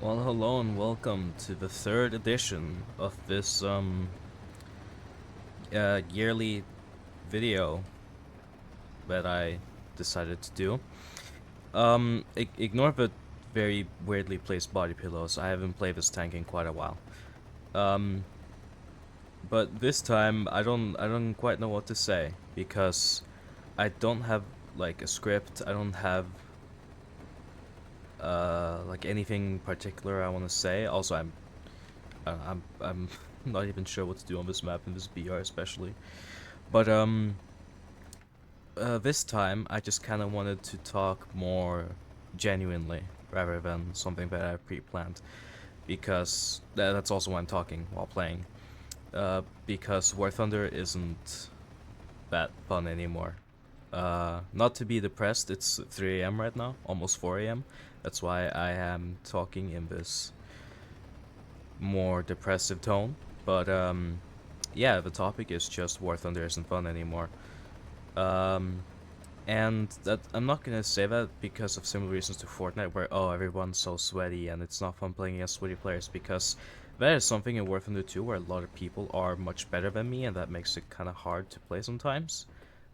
Well, hello and welcome to the third edition of this yearly video that I decided to do. Ignore the very weirdly placed body pillows. I haven't played this tank in quite a while. Um, but this time I don't quite know what to say because I don't have like a script. I don't have like anything particular I want to say. Also, I'm not even sure what to do on this map in this BR especially. But this time I just kind of wanted to talk more genuinely rather than something that I pre-planned because that's also why I'm talking while playing. Because War Thunder isn't that fun anymore. Not to be depressed, it's 3 a.m. right now, almost 4 a.m. That's why I am talking in this more depressive tone. But yeah, the topic is just War Thunder isn't fun anymore. Um, and that I'm not gonna say that because of similar reasons to Fortnite, where everyone's so sweaty and it's not fun playing against sweaty players. Because that is something in War Thunder 2 where a lot of people are much better than me, and that makes it kind of hard to play sometimes.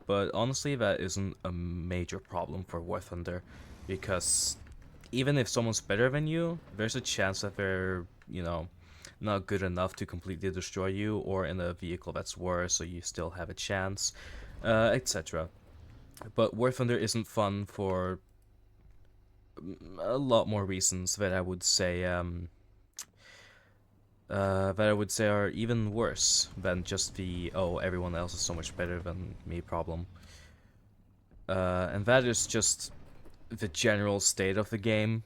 But honestly, that isn't a major problem for War Thunder, because even if someone's better than you, there's a chance that they're, not good enough to completely destroy you, or in a vehicle that's worse, so you still have a chance, etc. But War Thunder isn't fun for a lot more reasons that I would say are even worse than just the everyone else is so much better than me problem. And that is just the general state of the game,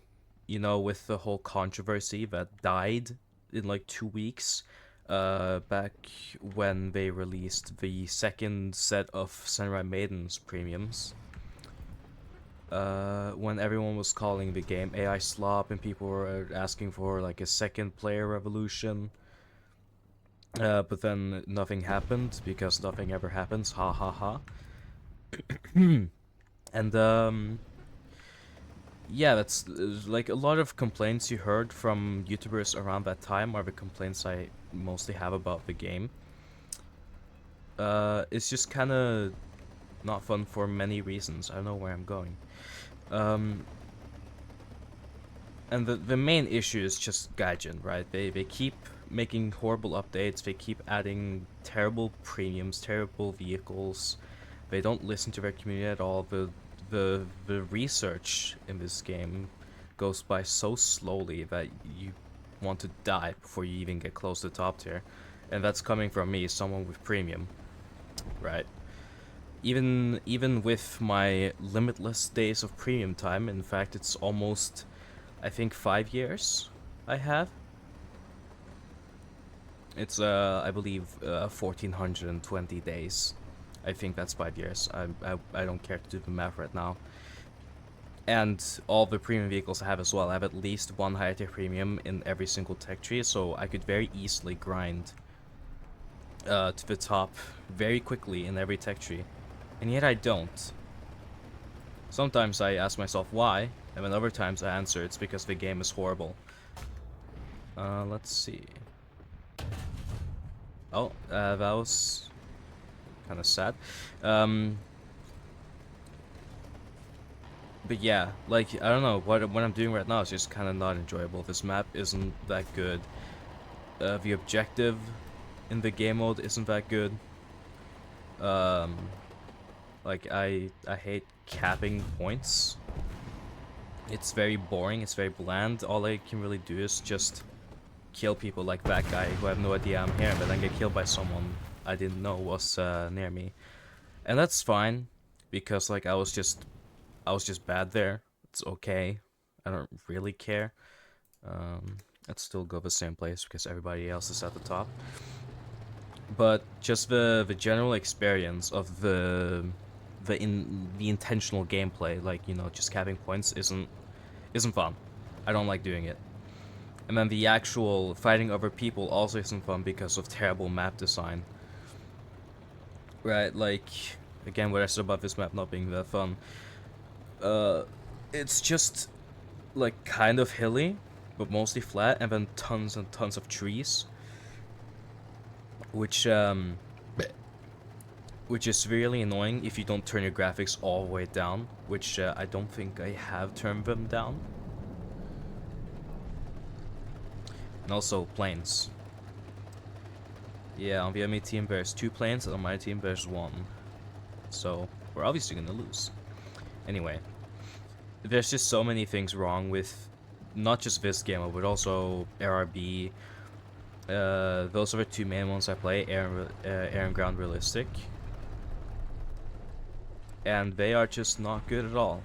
with the whole controversy that died in like 2 weeks, back when they released the second set of Samurai Maidens premiums. When everyone was calling the game AI slop and people were asking for like a second player revolution. But then nothing happened because nothing ever happens. Ha ha ha. And yeah, that's like a lot of complaints you heard from YouTubers around that time are the complaints I mostly have about the game. It's just kind of not fun for many reasons. I don't know where I'm going. Um, and the main issue is just Gaijin, right? They keep making horrible updates. They keep adding terrible premiums, terrible vehicles. They don't listen to their community at all. The research in this game goes by so slowly that you want to die before you even get close to the top tier. And that's coming from me, someone with premium, right? Even with my limitless days of premium time, in fact it's almost, I think, 5 years I have. It's I believe 1420 days. I think that's 5 years. I don't care to do the math right now. And all the premium vehicles I have as well. I have at least one high tier premium in every single tech tree, so I could very easily grind to the top very quickly in every tech tree. And yet I don't. Sometimes I ask myself why, and then other times I answer it's because the game is horrible. Let's see. Oh, that was kind of sad. Um, but yeah, like, I don't know, what I'm doing right now is just kind of not enjoyable. This map isn't that good. The objective in the game mode isn't that good. Um, like, I hate capping points. It's very boring, it's very bland. All I can really do is just kill people like that guy who I have no idea I'm here, but then get killed by someone I didn't know was near me. And that's fine, because like I was just bad there. It's okay. I don't really care. I'd still go the same place because everybody else is at the top. But just the general experience of the intentional gameplay, like, just capping points isn't fun. I don't like doing it. And then the actual fighting other people also isn't fun because of terrible map design. Right, like, again, what I said about this map not being that fun. Uh, it's just, like, kind of hilly. but mostly flat, and then tons and tons of trees, which is really annoying if you don't turn your graphics all the way down, which I don't think I have turned them down. And also planes. Yeah, on the enemy team there's 2 planes, and on my team there's 1. So we're obviously gonna lose. Anyway, there's just so many things wrong with not just this game, but also ARB. Those are the 2 main ones I play, Air and Ground Realistic. And they are just not good at all.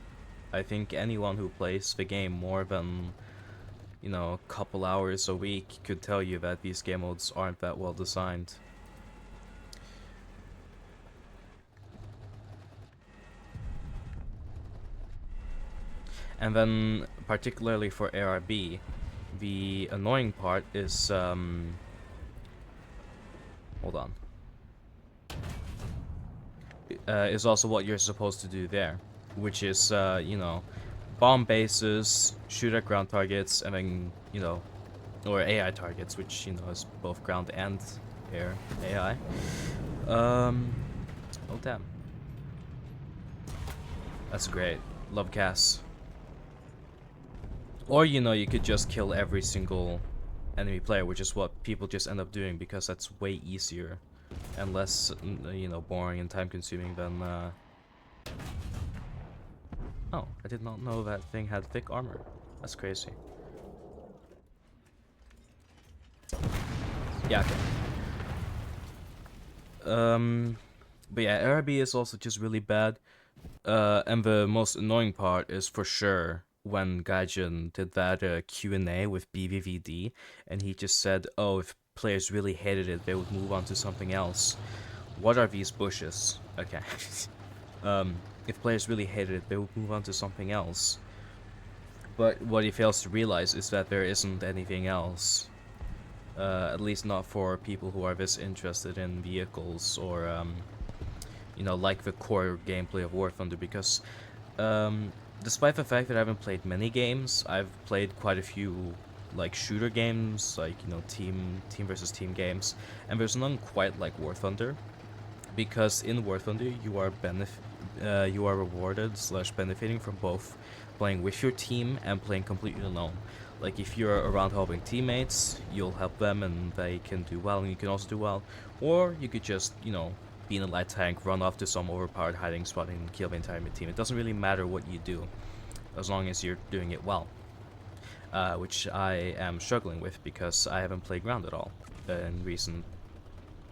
I think anyone who plays the game more than, you know, a couple hours a week could tell you that these game modes aren't that well designed. And then, particularly for ARB, the annoying part is, hold on. Is also what you're supposed to do there, which is, you know, bomb bases, shoot at ground targets, and then, you know, or AI targets, which, you know, is both ground and air AI. Oh, damn. That's great. Love Cass. Or, you know, you could just kill every single enemy player, which is what people just end up doing, because that's way easier and less, you know, boring and time-consuming than, Oh, I did not know that thing had thick armor. That's crazy. Yeah, okay. But yeah, ARB is also just really bad. And the most annoying part is for sure when Gaijin did that Q&A with BVVD, and he just said, oh, if players really hated it, they would move on to something else. What are these bushes? Okay. If players really hated it, they would move on to something else. But what he fails to realize is that there isn't anything else. At least not for people who are this interested in vehicles or, you know, like the core gameplay of War Thunder, because despite the fact that I haven't played many games, I've played quite a few like shooter games, like, you know, team versus team games, and there's none quite like War Thunder, because in War Thunder you are rewarded / benefiting from both playing with your team and playing completely alone. Like, if you're around helping teammates, you'll help them and they can do well and you can also do well. Or you could just, you know, be in a light tank, run off to some overpowered hiding spot and kill the entire team. It doesn't really matter what you do, as long as you're doing it well. Which I am struggling with because I haven't played ground at all in recent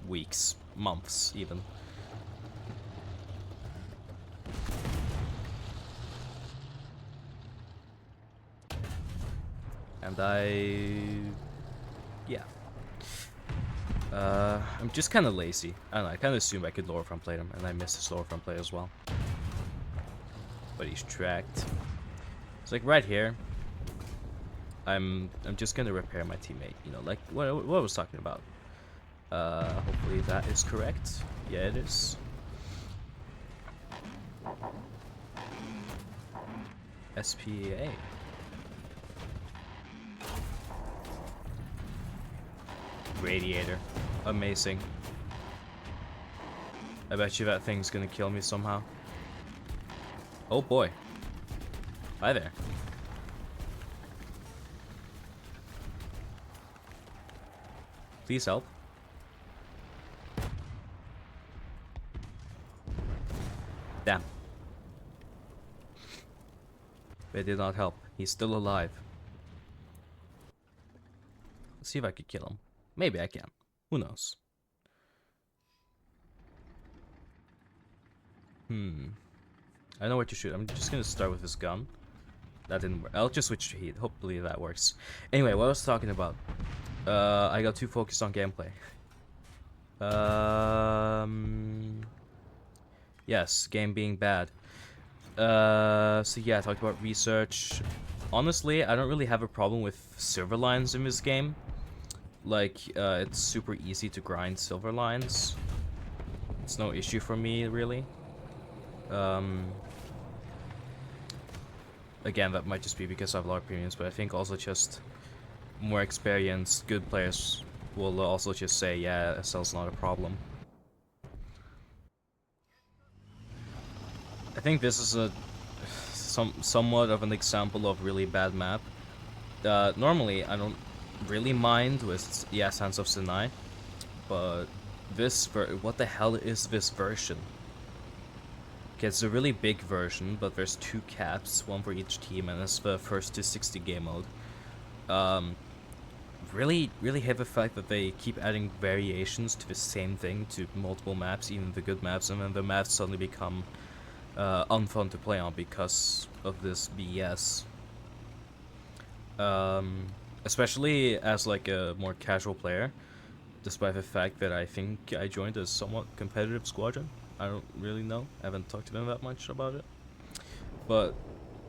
weeks, months even. And yeah. I'm just kind of lazy. I don't know, I kind of assumed I could lower front plate him, and I missed his lower front plate as well. But he's tracked. It's like right here. I'm just gonna repair my teammate. You know, like what I was talking about. Hopefully that is correct. Yeah, it is. SPA. Radiator. Amazing. I bet you that thing's gonna kill me somehow. Oh boy. Hi there. Please help. Damn. They did not help. He's still alive. Let's see if I could kill him. Maybe I can. Who knows? I know where to shoot. I'm just gonna start with this gun. That didn't work. I'll just switch to heat. Hopefully that works. Anyway, what I was talking about. I got too focused on gameplay. Yes, game being bad. So yeah, I talked about research. Honestly, I don't really have a problem with silver lines in this game. Like, it's super easy to grind silver lines. It's no issue for me, really. again, that might just be because I have a lot of opinions, but I think also just more experienced, good players will also just say, yeah, SL's not a problem. I think this is a somewhat of an example of really bad map. Normally, I don't really mind with Sands of Sinai, but what the hell is this version? Okay, it's a really big version, but there's 2 caps, one for each team, and it's the first to 60 game mode. Really hate the fact that they keep adding variations to the same thing to multiple maps, even the good maps, and then the maps suddenly become unfun to play on because of this BS. Especially as like a more casual player, despite the fact that I think I joined a somewhat competitive squadron. I don't really know. I haven't talked to them that much about it. But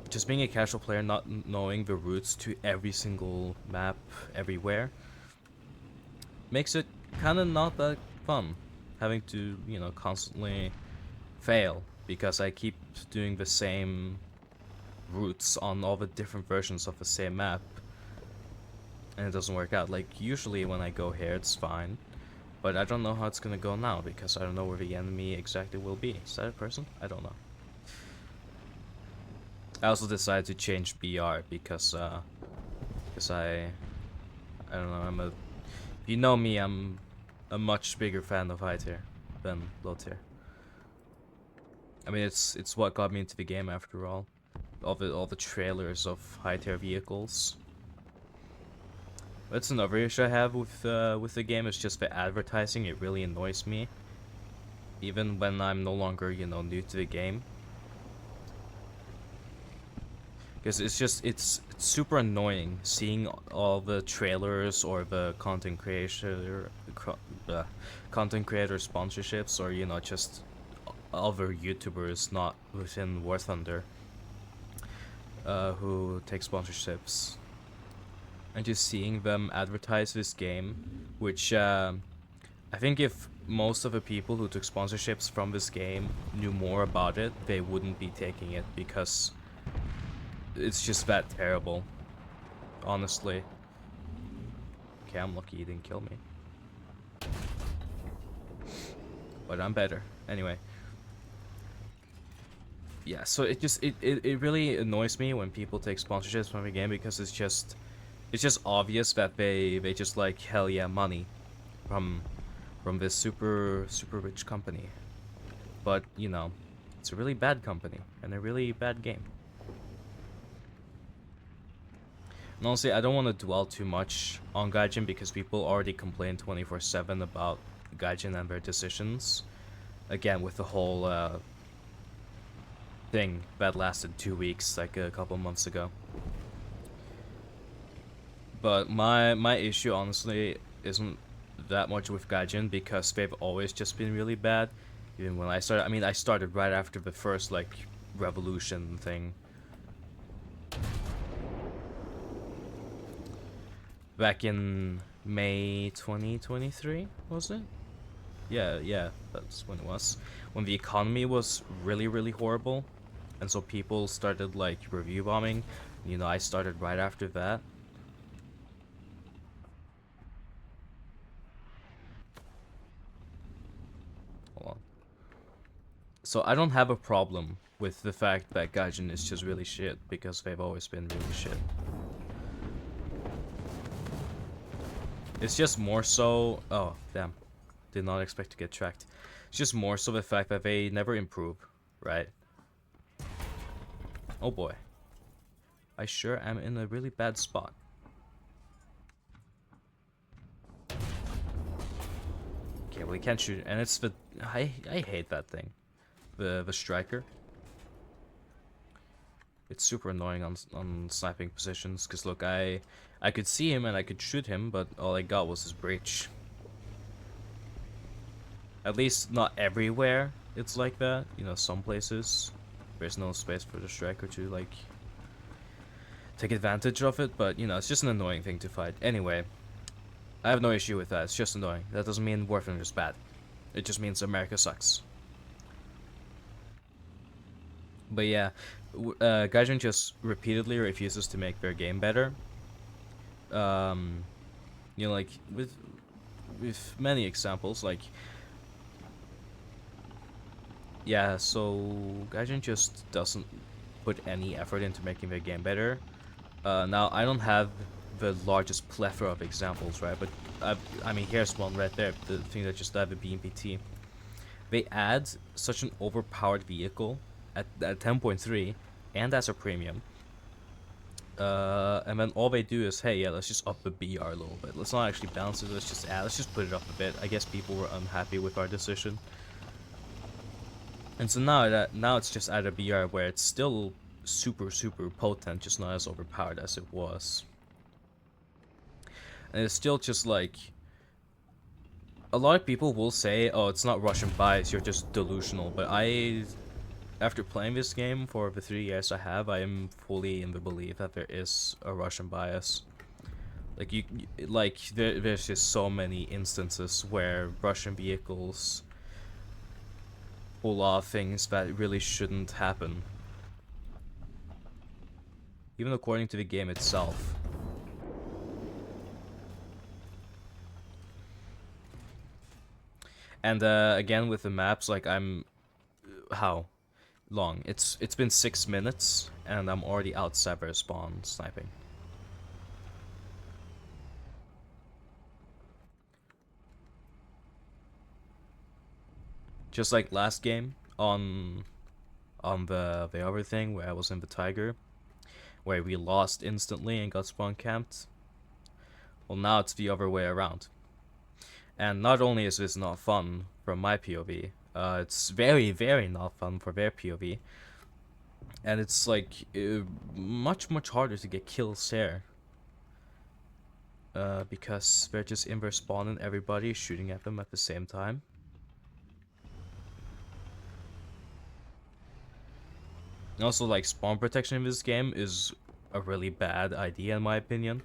just being a casual player, not knowing the routes to every single map everywhere, makes it kind of not that fun. Having to, constantly fail because I keep doing the same routes on all the different versions of the same map, and it doesn't work out. Like, usually when I go here, it's fine. But I don't know how it's gonna go now, because I don't know where the enemy exactly will be. Is that a person? I don't know. I also decided to change BR because I don't know, if you know me, I'm a much bigger fan of high tier than low tier. I mean, it's what got me into the game after all. All the trailers of high tier vehicles. That's another issue I have with the game. It's just the advertising. It really annoys me, even when I'm no longer new to the game. Because it's super annoying seeing all the trailers or the content creator sponsorships, or just other YouTubers not within War Thunder who take sponsorships, and just seeing them advertise this game, which I think if most of the people who took sponsorships from this game knew more about it, they wouldn't be taking it, because it's just that terrible, honestly. Okay, I'm lucky he didn't kill me. But I'm better. Anyway. Yeah, so it really annoys me when people take sponsorships from the game, because it's just obvious that they just like, hell yeah, money from this super rich company. But, it's a really bad company and a really bad game. And honestly, I don't want to dwell too much on Gaijin, because people already complain 24/7 about Gaijin and their decisions. Again, with the whole thing that lasted 2 weeks, like a couple months ago. But my issue, honestly, isn't that much with Gaijin, because they've always just been really bad. Even when I started, I mean, I started right after the first, like, revolution thing. Back in May 2023, was it? Yeah, that's when it was. When the economy was really horrible, and so people started, like, review bombing. I started right after that. Hold on. So I don't have a problem with the fact that Gaijin is just really shit, because they've always been really shit. It's just more so... Oh, damn. Did not expect to get tracked. It's just more so the fact that they never improve, right? Oh boy. I sure am in a really bad spot. Okay, well, we can't shoot it. And it's the... I hate that thing. The striker. It's super annoying on sniping positions, because look, I could see him and I could shoot him, but all I got was his breach. At least not everywhere it's like that. Some places there's no space for the striker to, like, take advantage of it, but it's just an annoying thing to fight. Anyway, I have no issue with that. It's just annoying. That doesn't mean War Thunder is bad. It just means America sucks. But yeah, Gaijin just repeatedly refuses to make their game better. Um, like with many examples, like yeah, so Gaijin just doesn't put any effort into making their game better. Now I don't have the largest plethora of examples, right? But I mean, here's one right there. The thing that just died, the BMPT. They add such an overpowered vehicle at 10.3, and as a premium. And then all they do is, hey, yeah, let's just up the BR a little bit. Let's not actually balance it. Let's just put it up a bit. I guess people were unhappy with our decision, and so now it's just at a BR where it's still super potent, just not as overpowered as it was. And it's still just like a lot of people will say, oh, it's not Russian bias, you're just delusional. But after playing this game for the 3 years I have, I am fully in the belief that there is a Russian bias. Like there's just so many instances where Russian vehicles pull off things that really shouldn't happen, even according to the game itself. And again with the maps, like how long? It's been 6 minutes, and I'm already outside their spawn sniping. Just like last game on the other thing where I was in the Tiger, where we lost instantly and got spawn camped. Well, now it's the other way around. And not only is this not fun from my POV, it's very not fun for their POV. And it's like much harder to get kills there. Because they're just in their spawn and everybody is shooting at them at the same time. And also, like, spawn protection in this game is a really bad idea in my opinion.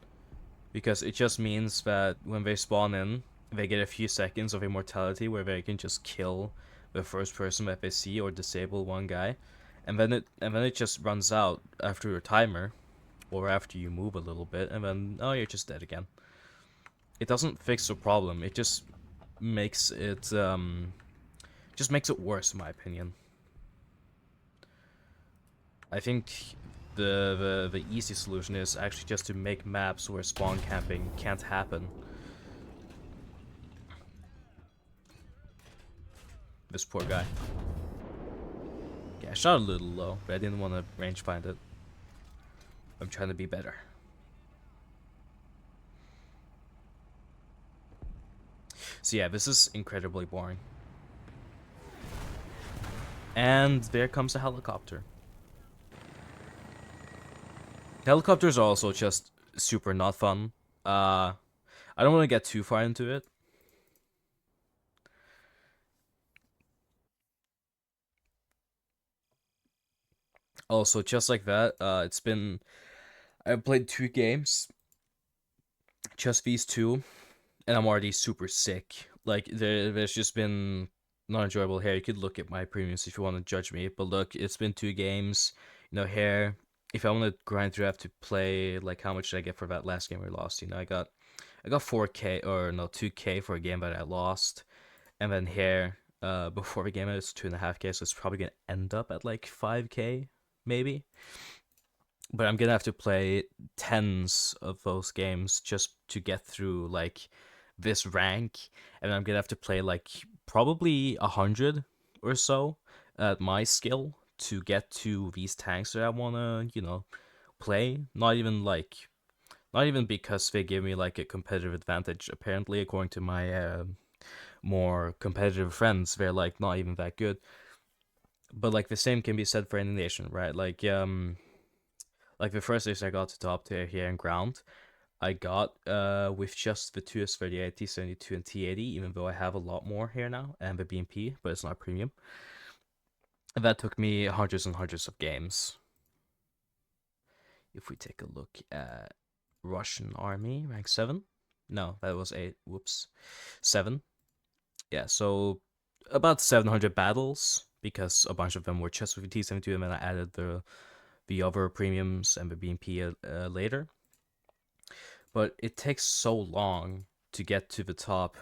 Because it just means that when they spawn in, they get a few seconds of immortality where they can just kill the first person that they see or disable one guy. And then it just runs out after your timer, or after you move a little bit, and then, oh, you're just dead again. It doesn't fix the problem, it just makes it worse in my opinion. I think the easy solution is actually just to make maps where spawn camping can't happen. This poor guy. Yeah, I shot a little low, but I didn't want to range find it. I'm trying to be better. So yeah, this is incredibly boring. And there comes a helicopter. Helicopters are also just super not fun. I don't want to get too far into it. Also, just like that, I've played 2 games, just these 2, and I'm already super sick. Like, there's just been not enjoyable here. You could look at my premiums if you want to judge me, but look, it's been 2 games, here. If I want to grind through, I have to play, like, how much did I get for that last game we lost? I got 4K, or no, 2K for a game that I lost, and then here, before the game, it was 2.5K, so it's probably gonna end up at, like, 5K, maybe. But I'm gonna have to play tens of those games just to get through, like, this rank, and I'm gonna have to play, like, probably 100 or so at my skill to get to these tanks that I wanna, play. Not even because they give me, like, a competitive advantage. Apparently, according to my more competitive friends, they're, like, not even that good. But, like, the same can be said for any nation, right? Like the first race I got to top tier here in ground, I got with just the 2S38, T72, and T80, even though I have a lot more here now, and the BMP, but it's not premium. And that took me hundreds and hundreds of games. If we take a look at Russian Army, rank 7. No, that was 8. Whoops. 7. Yeah, so about 700 battles, because a bunch of them were just with the T72, and then I added the the other premiums and the BMP later. But it takes so long to get to the top.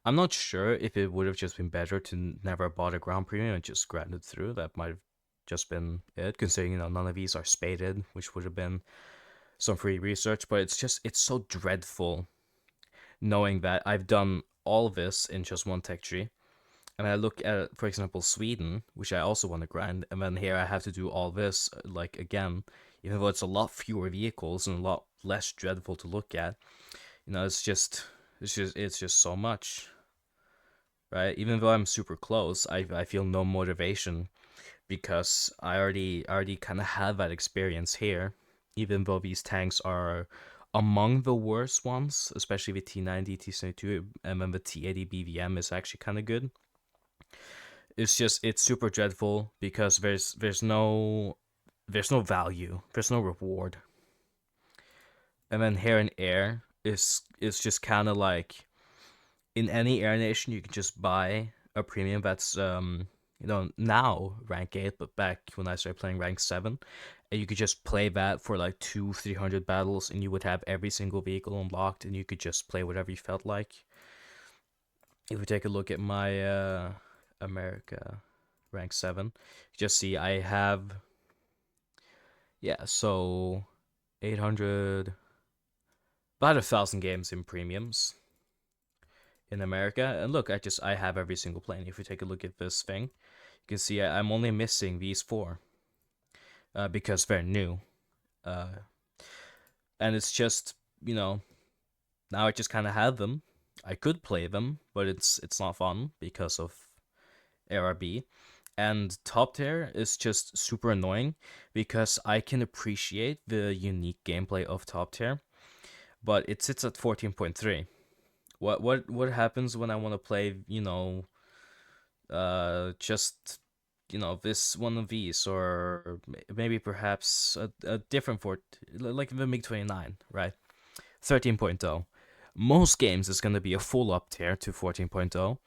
I'm not sure if it would have just been better to never bought a ground premium and just grinded through. That might have just been it, considering none of these are spaded, which would have been some free research. But it's so dreadful knowing that I've done all this in just one tech tree. And I look at, for example, Sweden, which I also want to grind, and then here I have to do all this, like, again, even though it's a lot fewer vehicles and a lot less dreadful to look at. It's just so much, right? Even though I'm super close, I feel no motivation because I already kind of have that experience here. Even though these tanks are among the worst ones, especially the T90, T72, and then the T80 BVM is actually kind of good. It's super dreadful because there's no value, there's no reward. And then here in air is just kind of like, in any air nation you can just buy a premium that's now rank 8, but back when I started playing rank 7, and you could just play that for like 200-300 battles and you would have every single vehicle unlocked and you could just play whatever you felt like. If we take a look at my America rank 7, you just see I have, so 800, about 1,000 games in premiums in America. And look, I have every single plane. If we take a look at this thing, you can see I'm only missing these 4 because they're new. And it's just, now I just kind of have them. I could play them, but it's not fun because of ARB. And top tier is just super annoying because I can appreciate the unique gameplay of top tier, but it sits at 14.3. What happens when I want to play, just, this one of these, or maybe perhaps a different fort, like the MiG-29, right? 13.0. Most games is going to be a full up tier to 14.0.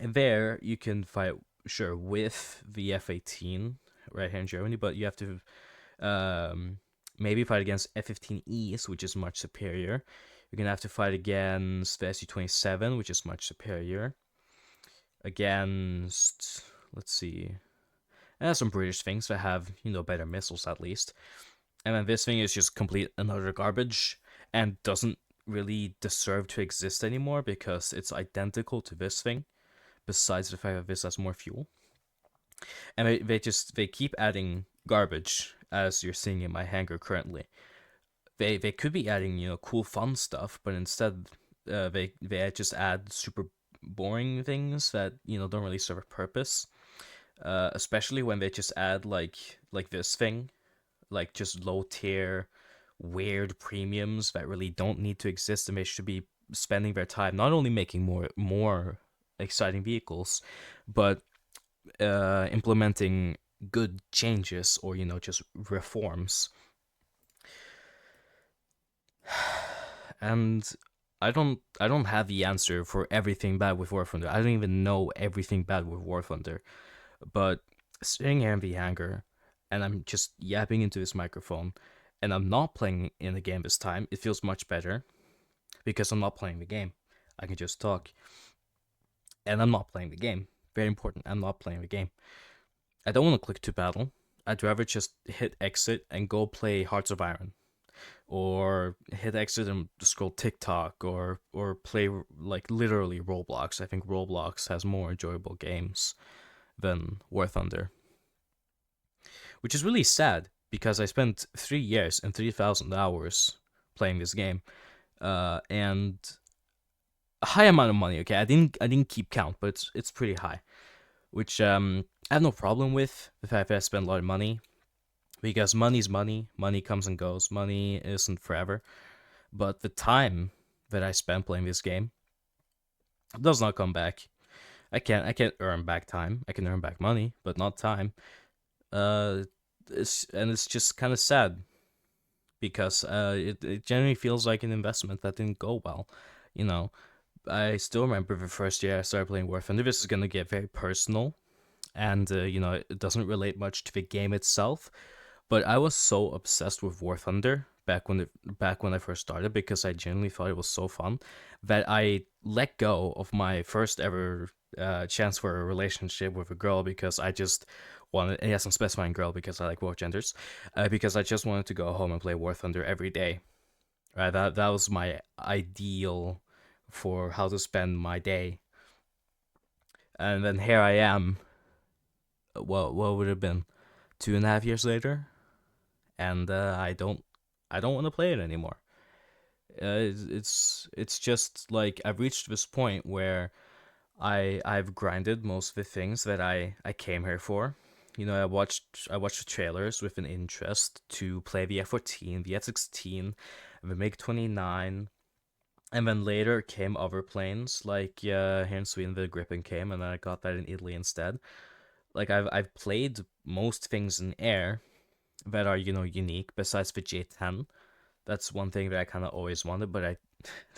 And there you can fight, sure, with the F-18 right here in Germany, but you have to maybe fight against F-15Es, which is much superior. You're going to have to fight against the Su-27, which is much superior. Against, let's see, some British things that have, better missiles at least. And then this thing is just complete another garbage and doesn't really deserve to exist anymore because it's identical to this thing, besides the fact that this has more fuel. And they keep adding garbage, as you're seeing in my hangar currently. They could be adding, cool fun stuff, but instead they just add super boring things that, don't really serve a purpose. Especially when they just add like this thing, like just low tier weird premiums that really don't need to exist, and they should be spending their time not only making more exciting vehicles, but implementing good changes or just reforms. And I don't have the answer for everything bad with War Thunder. I don't even know everything bad with War Thunder. But sitting here in the hangar, and I'm just yapping into this microphone, and I'm not playing in the game this time, it feels much better because I'm not playing the game. I can just talk. And I'm not playing the game. Very important, I'm not playing the game. I don't want to click to battle. I'd rather just hit exit and go play Hearts of Iron. Or hit exit and scroll TikTok, or play like literally Roblox. I think Roblox has more enjoyable games than War Thunder. Which is really sad because I spent 3 years and 3,000 hours playing this game, and a high amount of money. Okay, I didn't keep count, but it's pretty high, which I have no problem with the fact that I spend a lot of money, because money's money. Money comes and goes. Money isn't forever, but the time that I spent playing this game does not come back. I can't earn back time. I can earn back money, but not time. It's just kind of sad because it generally feels like an investment that didn't go well. I still remember the first year I started playing War Thunder. This is gonna get very personal, and it doesn't relate much to the game itself, But I was so obsessed with War Thunder back when I first started because I genuinely thought it was so fun that I let go of my first ever chance for a relationship with a girl because I just wanted. And yes, I'm specifying girl because I like both genders. Because I just wanted to go home and play War Thunder every day. Right, that was my ideal for how to spend my day. And then here I am. What would it have been 2.5 years later, and I don't want to play it anymore. It's just like I've reached this point where I've grinded most of the things that I came here for. You know, I watched the trailers with an interest to play the F14, the F16, the MiG 29, and then later came other planes like here in Sweden the Gripen came, and then I got that in Italy instead. Like I've played most things in air that are unique besides the J10. That's one thing that I kind of always wanted, but I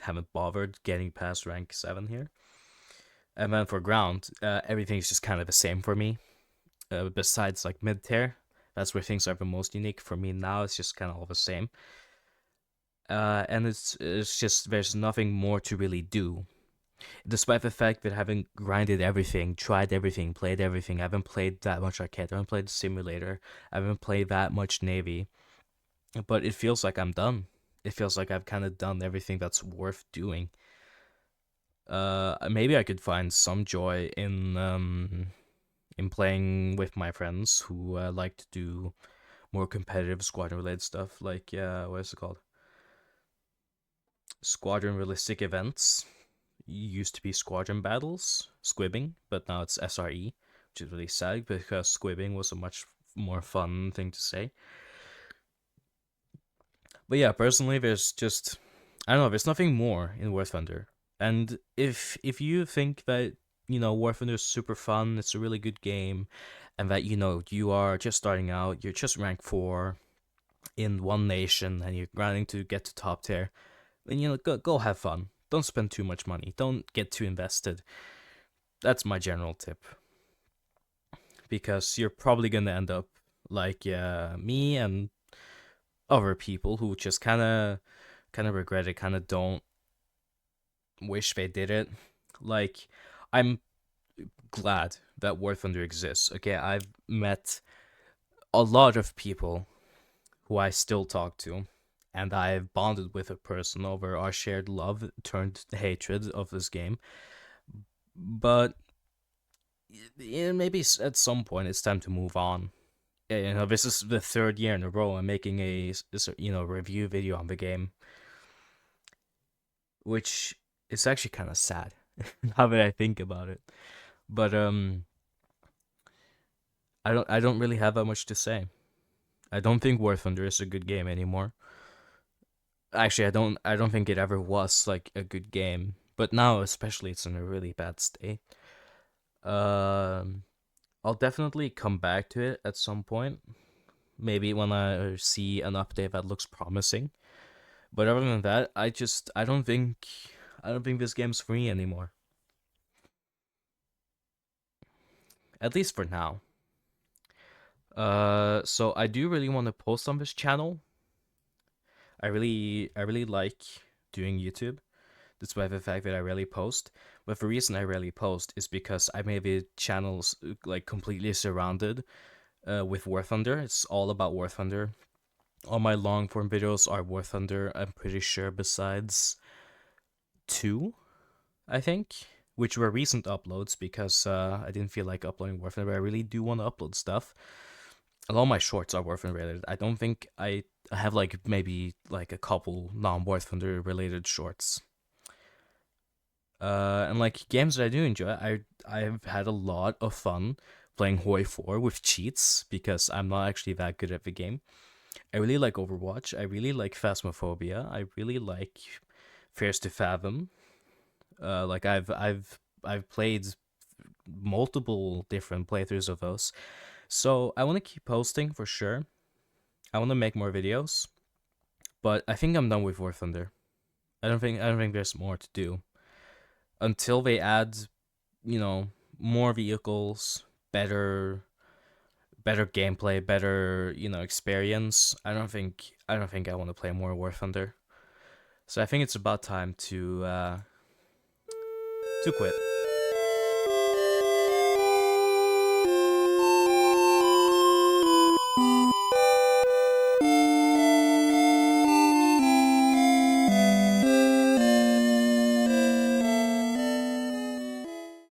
haven't bothered getting past rank 7 here. And then for ground, everything's just kind of the same for me. Besides like mid tier, that's where things are the most unique for me now. It's just kind of all the same. And it's just there's nothing more to really do. Despite the fact that I haven't grinded everything, tried everything, played everything, I haven't played that much arcade, I haven't played simulator, I haven't played that much Navy, but it feels like I'm done. It feels like I've kind of done everything that's worth doing. Maybe I could find some joy in playing with my friends who like to do more competitive squadron related stuff, like what is it called? Squadron realistic events. Used to be squadron battles, squibbing, but now it's SRE, which is really sad because squibbing was a much more fun thing to say. But yeah, personally, there's just I don't know. There's nothing more in War Thunder, and if you think that War Thunder is super fun, it's a really good game, and that you are just starting out, you're just rank 4 in one nation, and you're grinding to get to top tier, then go have fun. Don't spend too much money. Don't get too invested. That's my general tip, because you're probably gonna end up like me and other people who just kind of regret it, kind of don't wish they did it. Like, I'm glad that War Thunder exists. Okay, I've met a lot of people who I still talk to, and I've bonded with a person over our shared love turned hatred of this game. But maybe at some point it's time to move on. This is the third year in a row I'm making a review video on the game, which is actually kind of sad now that I think about it. But I don't really have that much to say. I don't think War Thunder is a good game anymore. Actually, I don't think it ever was like a good game. But now especially it's in a really bad state. Um I'll definitely come back to it at some point. Maybe when I see an update that looks promising. But other than that, I don't think this game's free anymore. At least for now. So I do really want to post on this channel. I really like doing YouTube, despite the fact that I rarely post. But the reason I rarely post is because I made the channels like completely surrounded with War Thunder. It's all about War Thunder. All my long form videos are War Thunder. I'm pretty sure, besides 2, I think, which were recent uploads because I didn't feel like uploading War Thunder. But I really do want to upload stuff. A lot of my shorts are War Thunder related. I don't think I have like maybe like a couple non-War Thunder related shorts. And like games that I do enjoy, I've had a lot of fun playing Hoi 4 with cheats because I'm not actually that good at the game. I really like Overwatch. I really like Phasmophobia. I really like Fears to Fathom. Like I've played multiple different playthroughs of those. So I want to keep posting for sure. I want to make more videos, but I think I'm done with War Thunder. I don't think there's more to do until they add, more vehicles, better better gameplay, better experience, I don't think I want to play more War Thunder. So I think it's about time to quit.